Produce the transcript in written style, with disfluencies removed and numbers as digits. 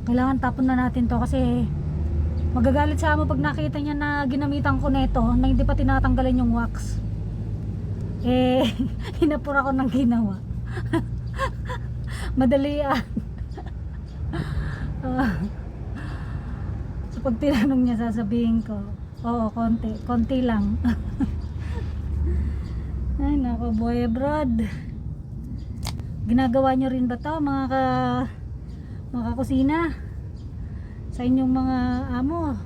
Kailangan tapon na natin to kasi magagalit sa amo pag nakita niya na ginamitan ko neto na hindi pa tinatanggalan yung wax. Hinapura ko ng ginawa. Madalian. So pag tinanong niya, sasabihin ko, oo, konti lang. Ay nako, boy abroad. Ginagawa nyo rin ba to mga kakusina sa inyong mga amo?